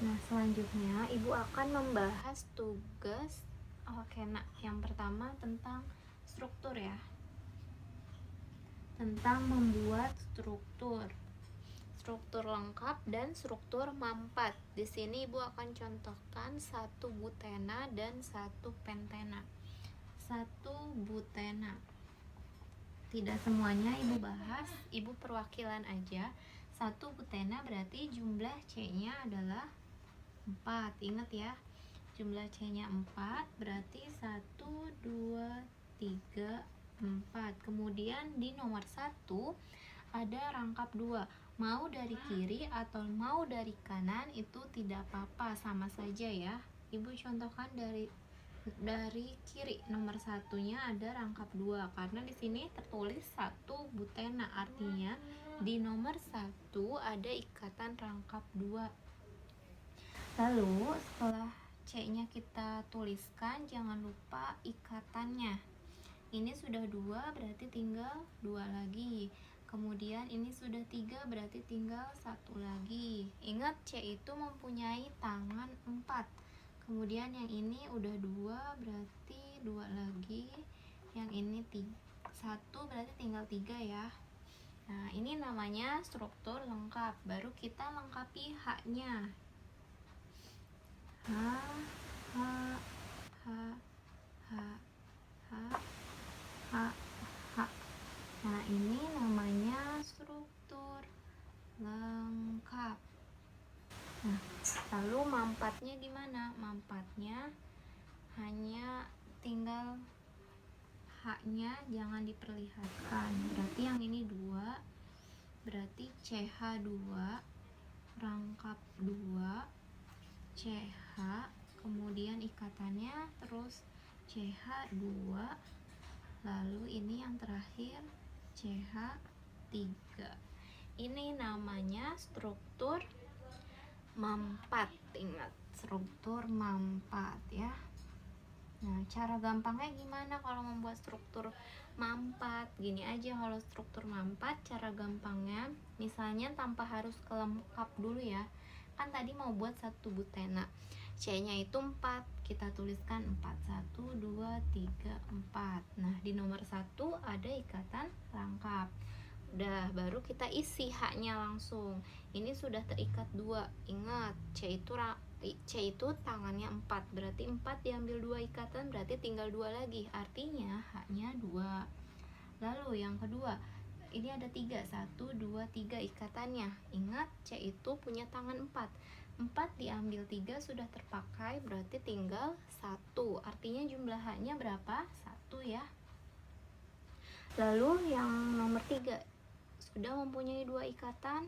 Nah, selanjutnya Ibu akan membahas tugas alkena. Yang pertama tentang struktur ya. Tentang membuat struktur lengkap dan struktur mampat. Di sini Ibu akan contohkan satu butena dan satu pentena. Satu butena. Tidak semuanya Ibu bahas, Ibu perwakilan aja. Satu butena berarti jumlah C-nya adalah 4. Ingat ya. Jumlah C-nya 4 berarti 1 2 3 4. Kemudian di nomor 1 ada rangkap 2. Mau dari kiri atau mau dari kanan itu tidak apa-apa, sama saja ya. Ibu contohkan dari kiri. Nomor satunya ada rangkap 2 karena di sini tertulis satu butena, artinya di nomor 1 ada ikatan rangkap 2. Lalu setelah C-nya kita tuliskan, jangan lupa ikatannya. Ini sudah 2 berarti tinggal 2 lagi. Kemudian ini sudah 3 berarti tinggal 1 lagi. Ingat C itu mempunyai tangan 4. Kemudian yang ini udah 2 berarti 2 lagi. Yang ini 1 berarti tinggal 3 ya. Nah, ini namanya struktur lengkap. Baru kita lengkapi H-nya. H, H, H, H, H, H, H. Nah, ini namanya struktur lengkap. Nah, lalu mampatnya gimana? Mampatnya hanya tinggal H-nya jangan diperlihatkan. Berarti yang ini 2. Berarti CH2 rangkap 2 CH, kemudian ikatannya terus CH2, lalu ini yang terakhir CH3. Ini namanya struktur mampat. Ingat, struktur mampat ya. Nah, cara gampangnya gimana kalau membuat struktur mampat? Gini aja, kalau struktur mampat cara gampangnya misalnya tanpa harus kelengkap dulu ya. Kan tadi mau buat satu butena, C-nya itu 4, kita tuliskan 4, 1, 2, 3, 4. Nah, di nomor 1 ada ikatan rangkap. Udah, baru kita isi H-nya langsung. Ini sudah terikat 2. Ingat, C itu tangannya 4, berarti 4 diambil 2 ikatan, berarti tinggal 2 lagi, artinya H-nya 2. Lalu yang kedua, ini ada 3, 1, 2, 3 ikatannya. Ingat, C itu punya tangan 4. 4 diambil 3 sudah terpakai, berarti tinggal 1. Artinya jumlah H-nya berapa? 1 ya. Lalu yang nomor 3, sudah mempunyai 2 ikatan,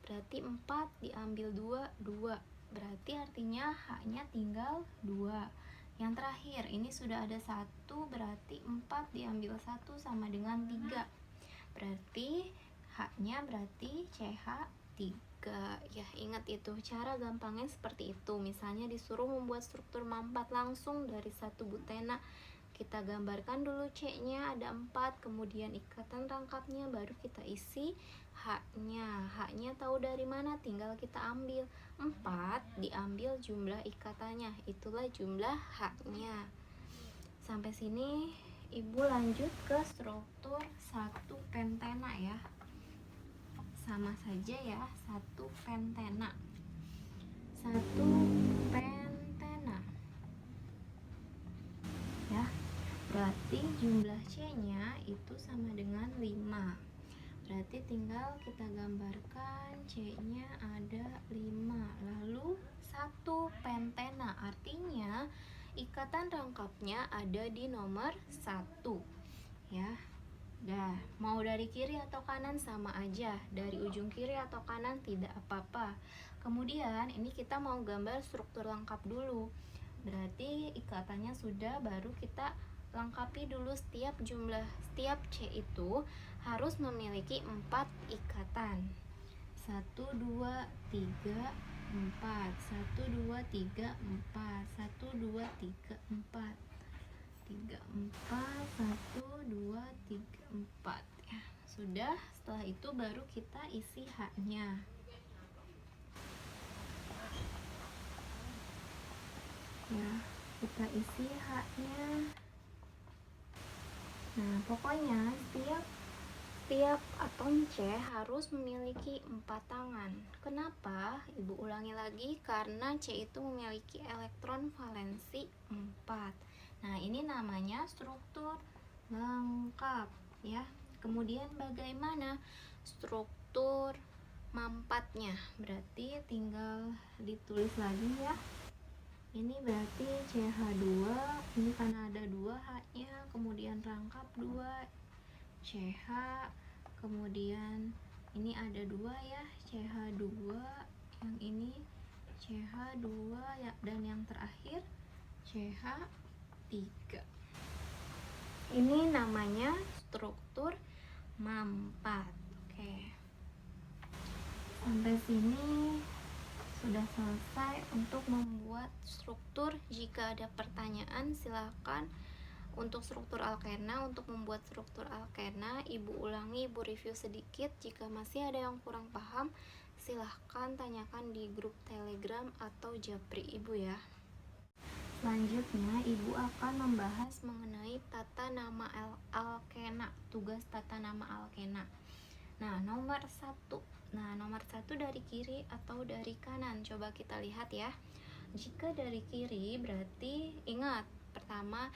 berarti 4 diambil 2, 2. Berarti artinya H-nya tinggal 2. Yang terakhir, ini sudah ada 1, berarti 4 diambil 1 sama dengan 3. Berarti H-nya berarti CH3. Ya, ingat itu. Cara gampangnya seperti itu. Misalnya disuruh membuat struktur mampat langsung dari satu butena. Kita gambarkan dulu C-nya ada 4, kemudian ikatan rangkapnya, baru kita isi H-nya. H-nya tahu dari mana? Tinggal kita ambil 4 diambil jumlah ikatannya, itulah jumlah H-nya. Sampai sini Ibu lanjut ke struktur satu pentena ya. Sama saja ya, satu pentena. Satu pentena. Ya. Berarti jumlah C-nya itu sama dengan 5. Berarti tinggal kita gambarkan C-nya ada 5. Lalu satu pentena, artinya ikatan rangkapnya ada di nomor 1. Ya. Dah, mau dari kiri atau kanan sama aja. Dari ujung kiri atau kanan tidak apa-apa. Kemudian ini kita mau gambar struktur lengkap dulu. Berarti ikatannya sudah, baru kita lengkapi dulu setiap C itu harus memiliki 4 ikatan. 1 2 3 4. 1 2 3 4. 1 2 3 4. 3 4. 1 2 3 4 ya. Sudah, setelah itu baru kita isi H-nya. Ya, kita isi H-nya. Nah, pokoknya setiap atom C harus memiliki 4 tangan. Kenapa? Ibu ulangi lagi, karena C itu memiliki elektron valensi 4. Nah, ini namanya struktur lengkap ya. Kemudian bagaimana struktur mampatnya? Berarti tinggal ditulis lagi ya. Ini berarti CH2, ini karena ada 2 H-nya, kemudian rangkap 2 CH, kemudian ini ada 2 ya, CH2, yang ini CH2 ya, dan yang terakhir CH3. Ini namanya struktur mampat. Oke. Sampai sini sudah selesai untuk membuat struktur. Jika ada pertanyaan silakan. Untuk struktur alkena, untuk membuat struktur alkena, ibu ulangi, ibu review sedikit. Jika masih ada yang kurang paham, silahkan tanyakan di grup Telegram atau Japri ibu ya. Selanjutnya ibu akan membahas mengenai tata nama alkena, tugas tata nama alkena. Nah, nomor 1. Nah, nomor 1 dari kiri atau dari kanan? Coba kita lihat ya. Jika dari kiri berarti ingat, pertama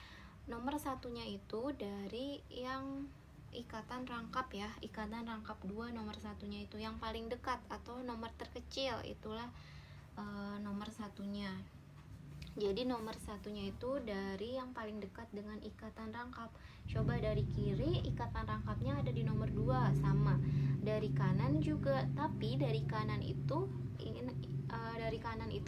nomor satunya itu dari yang ikatan rangkap ya. Ikatan rangkap 2 nomor satunya itu yang paling dekat atau nomor terkecil, itulah nomor satunya. Jadi nomor satunya itu dari yang paling dekat dengan ikatan rangkap. Coba dari kiri, ikatan rangkapnya ada di nomor 2, sama. Dari kanan juga, tapi dari kanan itu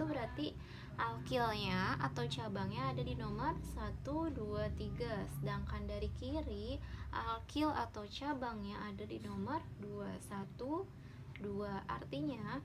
berarti alkilnya atau cabangnya ada di nomor 1, 2, 3. Sedangkan dari kiri, alkil atau cabangnya ada di nomor 2, 1, 2. Artinya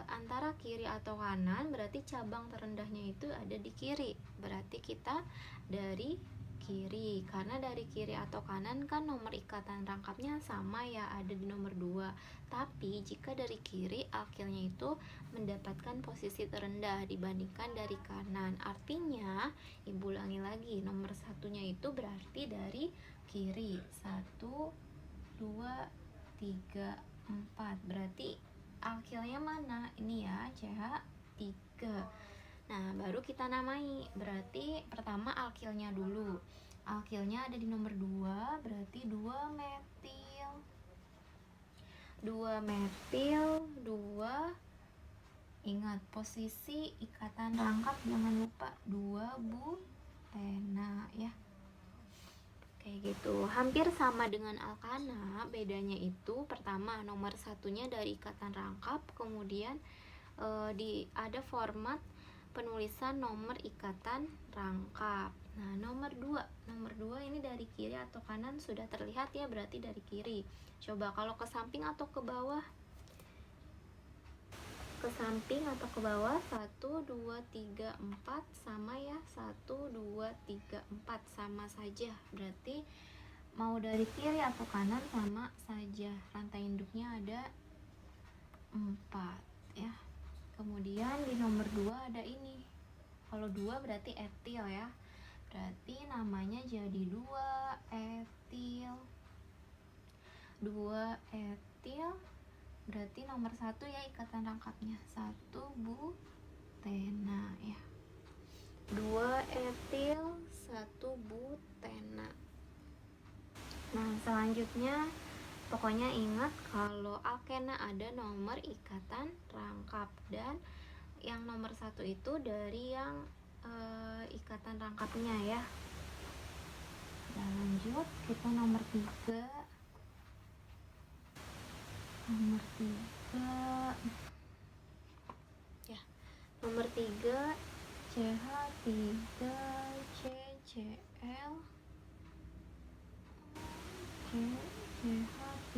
antara kiri atau kanan berarti cabang terendahnya itu ada di kiri. Berarti kita dari kiri, karena dari kiri atau kanan kan nomor ikatan rangkapnya sama ya, ada di nomor 2. Tapi jika dari kiri, alkilnya itu mendapatkan posisi terendah dibandingkan dari kanan. Artinya, ibu ulangi lagi, nomor satunya itu berarti dari kiri. 1, 2, 3, 4. Berarti alkilnya mana? Ini ya, CH3. Nah, baru kita namai. Berarti pertama alkilnya dulu. Alkilnya ada di nomor 2, berarti 2 metil. 2 metil, 2. Ingat posisi ikatan rangkap, jangan lupa 2 butena ya. Kayak gitu, hampir sama dengan alkana. Bedanya itu pertama nomor satunya dari ikatan rangkap, kemudian ada format penulisan nomor ikatan rangkap. Nah, nomor 2 ini dari kiri atau kanan sudah terlihat ya, berarti dari kiri. Coba kalau ke samping atau ke bawah? Ke samping atau ke bawah, 1, 2, 3, 4 sama ya, 1, 2, 3, 4 sama saja. Berarti mau dari kiri atau kanan sama saja, rantai induknya ada 4 ya. Kemudian di nomor 2 ada ini. Kalau 2 berarti etil ya. Berarti namanya jadi 2 etil. 2 etil berarti nomor 1 ya ikatan rangkapnya, 1 butena ya. 2 etil, 1 butena. Nah, selanjutnya pokoknya ingat kalau alkena ada nomor ikatan rangkap, dan yang nomor 1 itu dari yang ikatan rangkapnya ya. Nah, lanjut kita nomor 3. Nomor 3 ya. Nomor 3 CH3 CCl CH3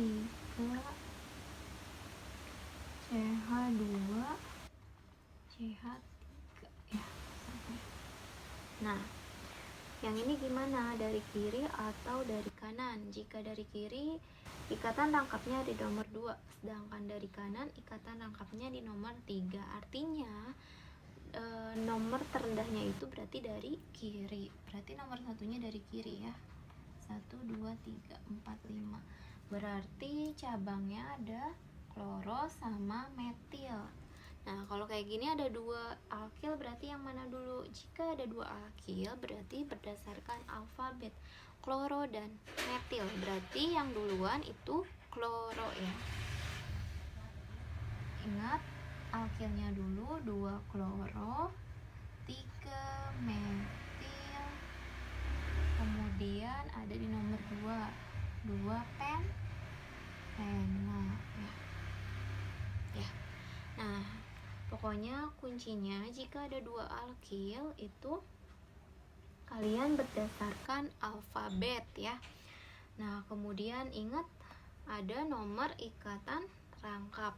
CH2 CH3 ya. Nah, yang ini gimana? Dari kiri atau dari kanan? Jika dari kiri, ikatan rangkapnya di nomor 2, sedangkan dari kanan ikatan rangkapnya di nomor 3. Artinya nomor terendahnya itu berarti dari kiri. Berarti nomor satunya dari kiri ya. 1, 2, 3, 4, 5. Berarti cabangnya ada kloro sama metil. Nah, kalau kayak gini ada 2 alkil, berarti yang mana dulu? Jika ada 2 alkil, berarti berdasarkan alfabet kloro dan metil. Berarti yang duluan itu kloro ya. Ingat, alkilnya dulu 2 kloro, 3 metil. Kemudian ada di nomor 2 pena ya. Nah, pokoknya kuncinya jika ada 2 alkil itu kalian berdasarkan alfabet ya. Nah, kemudian ingat ada nomor ikatan rangkap.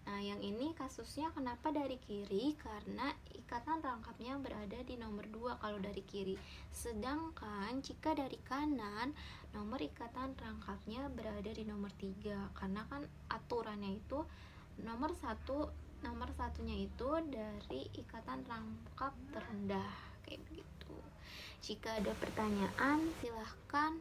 Nah, yang ini kasusnya kenapa dari kiri? Karena ikatan rangkapnya berada di nomor 2 kalau dari kiri. Sedangkan jika dari kanan, nomor ikatan rangkapnya berada di nomor 3. Karena kan aturannya itu nomor satunya itu dari ikatan rangkap terendah kayak begitu. Jika ada pertanyaan silahkan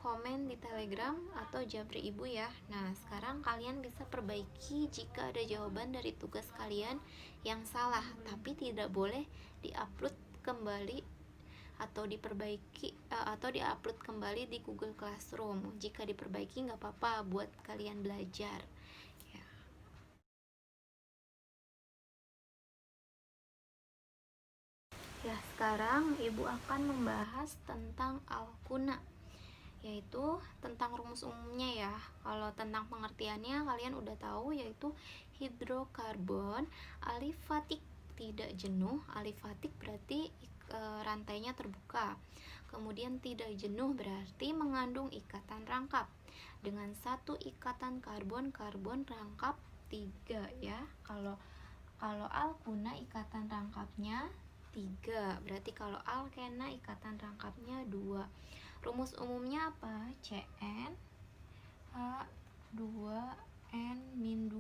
komen di Telegram atau Japri Ibu ya. Nah, sekarang kalian bisa perbaiki jika ada jawaban dari tugas kalian yang salah, tapi tidak boleh diupload kembali atau diperbaiki atau diupload kembali di Google Classroom. Jika diperbaiki nggak apa-apa buat kalian belajar. Ya, sekarang Ibu akan membahas tentang al-kuna, yaitu tentang rumus umumnya ya. Kalau tentang pengertiannya kalian udah tahu, yaitu hidrokarbon alifatik tidak jenuh. Alifatik berarti rantainya terbuka. Kemudian tidak jenuh berarti mengandung ikatan rangkap dengan satu ikatan karbon rangkap 3 ya. Kalau alkuna ikatan rangkapnya 3, berarti kalau alkena ikatan rangkapnya 2. Rumus umumnya apa? Cn H2n-2.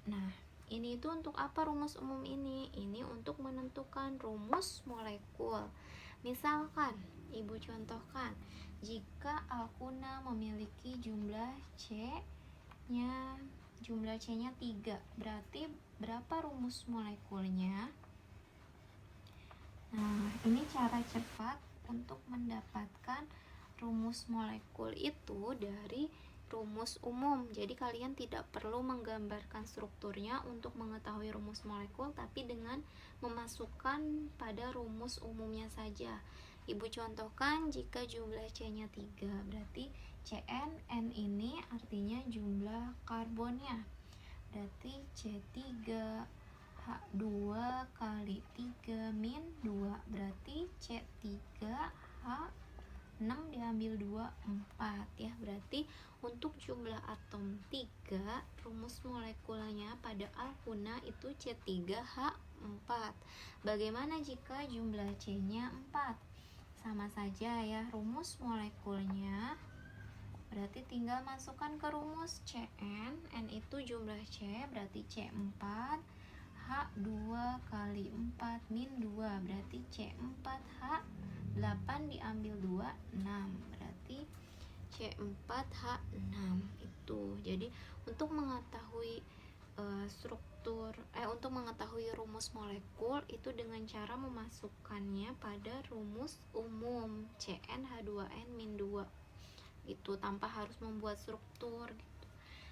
Nah, ini itu untuk apa rumus umum ini? Ini untuk menentukan rumus molekul. Misalkan, Ibu contohkan, jika alkuna memiliki jumlah C-nya 3, berarti berapa rumus molekulnya? Nah, ini cara cepat untuk mendapatkan rumus molekul itu dari rumus umum. Jadi kalian tidak perlu menggambarkan strukturnya untuk mengetahui rumus molekul, tapi dengan memasukkan pada rumus umumnya saja. Ibu contohkan jika jumlah C-nya 3, berarti Cn, N ini artinya jumlah karbonnya. Berarti C3 H2 kali 3 min 2, berarti C3H6 diambil 2, 4 ya. Berarti untuk jumlah atom 3, rumus molekulnya pada alkuna itu C3H4. Bagaimana jika jumlah C-nya 4? Sama saja ya, rumus molekulnya berarti tinggal masukkan ke rumus Cn, N itu jumlah C, berarti C4, H2 kali 4 min 2, berarti C4H8 diambil 2, 6, berarti C4H6 itu. Jadi untuk mengetahui untuk mengetahui rumus molekul itu dengan cara memasukkannya pada rumus umum CnH2n-2 gitu, tanpa harus membuat struktur gitu.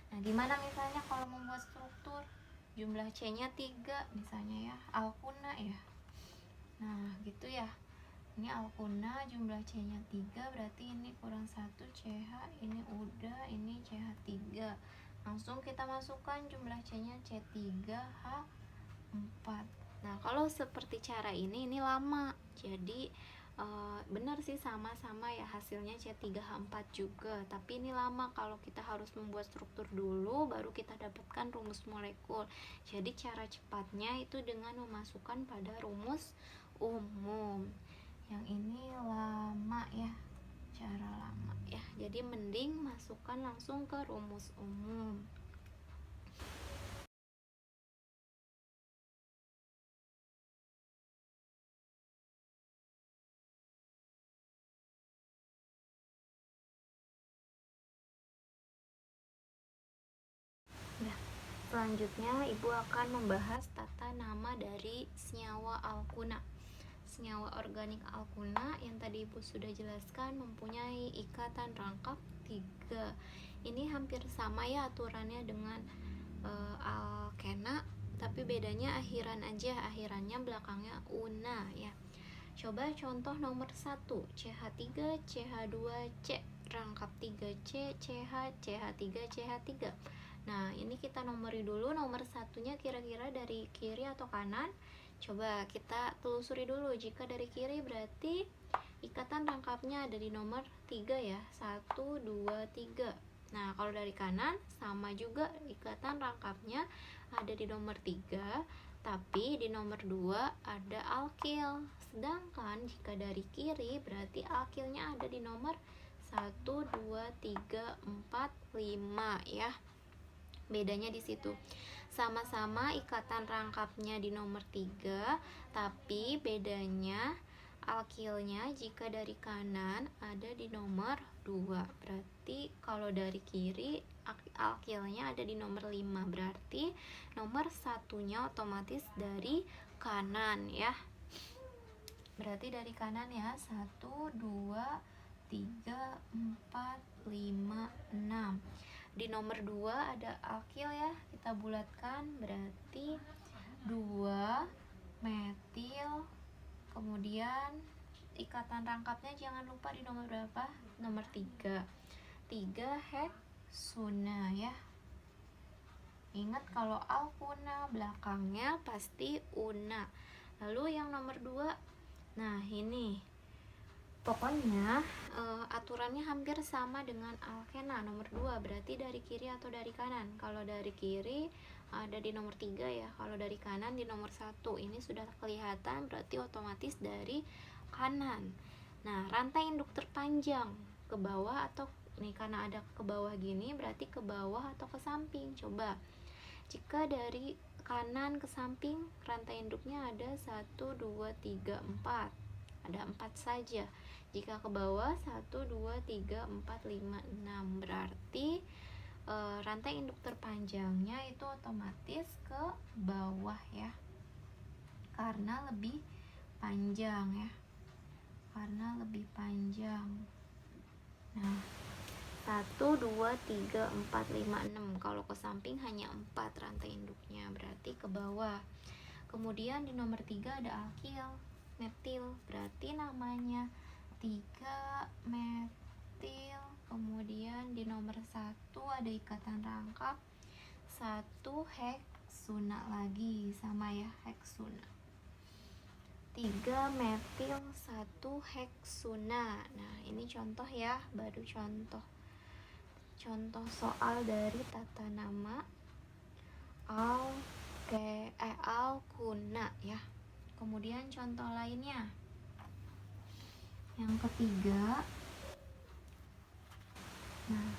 Nah, gimana misalnya kalau membuat struktur? Jumlah C-nya 3 misalnya ya, alkuna ya. Nah, gitu ya. Ini alkuna, jumlah C-nya 3, berarti ini kurang 1 CH, ini udah, ini CH3. Langsung kita masukkan jumlah C-nya C3H4. Nah, kalau seperti cara ini lama. Jadi benar sih sama-sama ya hasilnya C3H4 juga, tapi ini lama kalau kita harus membuat struktur dulu baru kita dapatkan rumus molekul. Jadi cara cepatnya itu dengan memasukkan pada rumus umum. Yang ini lama ya, cara lama ya. Jadi mending masukkan langsung ke rumus umum. Selanjutnya ibu akan membahas tata nama dari senyawa alkuna. Senyawa organik alkuna yang tadi ibu sudah jelaskan mempunyai ikatan rangkap 3. Ini hampir sama ya aturannya dengan alkena, tapi bedanya akhirannya belakangnya una ya. Coba contoh nomor 1, CH3, CH2C, rangkap 3C, CH, CH3, CH3. Nah, ini kita nomori dulu nomor satunya kira-kira dari kiri atau kanan. Coba kita telusuri dulu. Jika dari kiri berarti ikatan rangkapnya ada di nomor 3 ya. 1, 2, 3. Nah, kalau dari kanan sama juga ikatan rangkapnya ada di nomor 3, tapi di nomor 2 ada alkil. Sedangkan jika dari kiri berarti alkilnya ada di nomor 1, 2, 3, 4, 5 ya. Bedanya di situ. Sama-sama ikatan rangkapnya di nomor 3, tapi bedanya alkilnya jika dari kanan ada di nomor 2. Berarti kalau dari kiri alkilnya ada di nomor 5. Berarti nomor satunya otomatis dari kanan ya. Berarti dari kanan ya. 1, 2, 3, 4, 5, 6. Di nomor 2 ada alkil ya, kita bulatkan, berarti 2 metil. Kemudian ikatan rangkapnya jangan lupa di nomor berapa? Nomor 3. 3 heksuna ya. Ingat kalau alkuna belakangnya pasti una. Lalu yang nomor 2, nah ini pokoknya aturannya hampir sama dengan alkena nomor 2, berarti dari kiri atau dari kanan. Kalau dari kiri ada di nomor 3 ya, kalau dari kanan di nomor 1. Ini sudah kelihatan berarti otomatis dari kanan. Nah, rantai induk terpanjang ke bawah atau nih, karena ada ke bawah gini berarti ke bawah atau ke samping. Coba jika dari kanan ke samping rantai induknya ada 1, 2, 3, 4. Ada 4 saja. Jika ke bawah 1, 2, 3, 4, 5, 6. Berarti rantai induk terpanjangnya itu otomatis ke bawah ya. Karena lebih panjang ya. Karena lebih panjang. Nah, 1, 2, 3, 4, 5, 6. Kalau ke samping hanya 4 rantai induknya, berarti ke bawah. Kemudian di nomor 3 ada alkil metil, berarti namanya 3 metil. Kemudian di nomor 1 ada ikatan rangkap 1 heksuna lagi, sama ya, heksuna. 3 metil 1 heksuna. Nah, ini contoh ya, baru contoh soal dari tata nama alkuna ya. Kemudian contoh lainnya yang ketiga. Nah,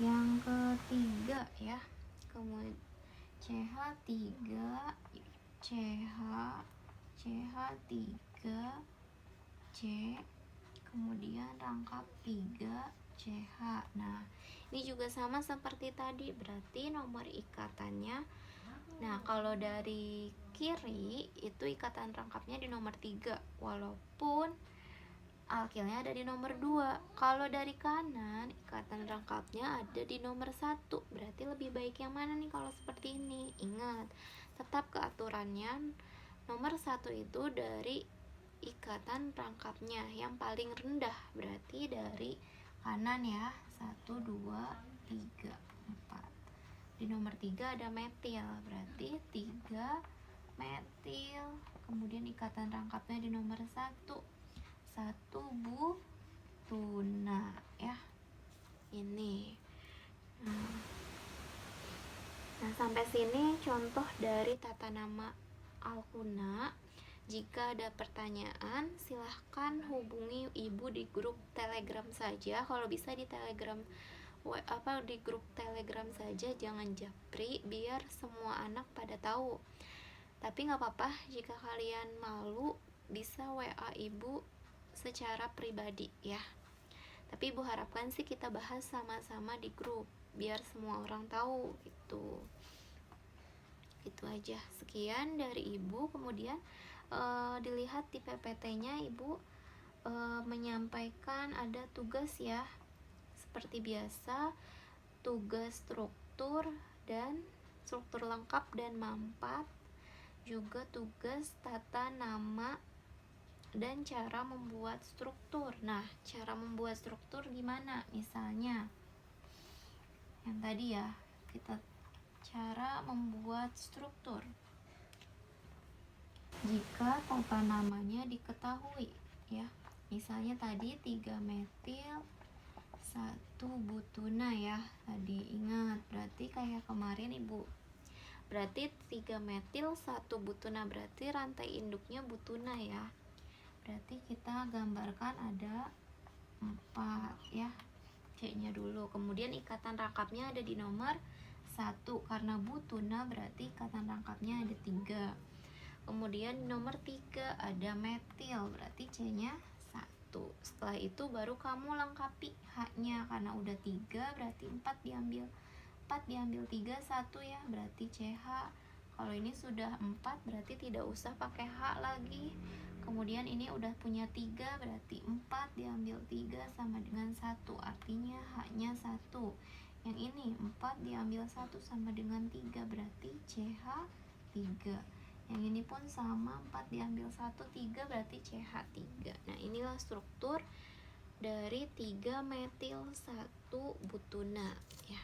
yang ketiga ya, kemudian CH3 C, kemudian rangkap 3 CH. Nah, ini juga sama seperti tadi, berarti nomor ikatannya. Nah, kalau dari kiri itu ikatan rangkapnya di nomor 3, walaupun alkilnya ada di nomor 2. Kalau dari kanan ikatan rangkapnya ada di nomor 1. Berarti lebih baik yang mana nih kalau seperti ini? Ingat, tetap keaturannya nomor 1 itu dari ikatan rangkapnya yang paling rendah, berarti dari kanan ya. 1, 2, 3, 4. Di nomor 3 ada metil, berarti 3 metil. Kemudian ikatan rangkapnya di nomor 1 butuna ya. Ini. Nah, sampai sini contoh dari tata nama alkuna. Jika ada pertanyaan, silahkan hubungi ibu di grup Telegram saja. Kalau bisa di Telegram di grup Telegram saja, jangan japri, biar semua anak pada tahu. Tapi nggak apa-apa jika kalian malu, bisa WA ibu secara pribadi ya. Tapi ibu harapkan sih kita bahas sama-sama di grup. biar semua orang tahu gitu. Itu aja, sekian dari ibu. Kemudian dilihat di PPT-nya ibu menyampaikan ada tugas ya, seperti biasa, tugas struktur lengkap dan mampat, juga tugas tata nama dan cara membuat struktur. Nah, cara membuat struktur gimana? Misalnya yang tadi ya, kita cara membuat struktur. Jika tata namanya diketahui ya. Misalnya tadi 3 metil 1 butuna ya. Tadi ingat, berarti kayak kemarin ibu. Berarti 3 metil 1 butuna, berarti rantai induknya butuna ya. Berarti kita gambarkan ada 4 ya. C-nya dulu. Kemudian ikatan rangkapnya ada di nomor 1. Karena butuna berarti ikatan rangkapnya ada 3. Kemudian nomor 3 ada metil, berarti C-nya 1. Setelah itu baru kamu lengkapi H-nya, karena udah 3 berarti 4 diambil 3 1 ya, berarti CH. Kalau ini sudah 4 berarti tidak usah pakai H lagi. Kemudian ini udah punya 3 berarti 4 diambil 3 sama dengan 1, artinya H-nya 1. Yang ini 4 diambil 1 sama dengan 3 berarti CH 3. Yang ini pun sama, 4 diambil 1, 3 berarti CH3. Nah, inilah struktur dari 3 metil 1 butuna ya.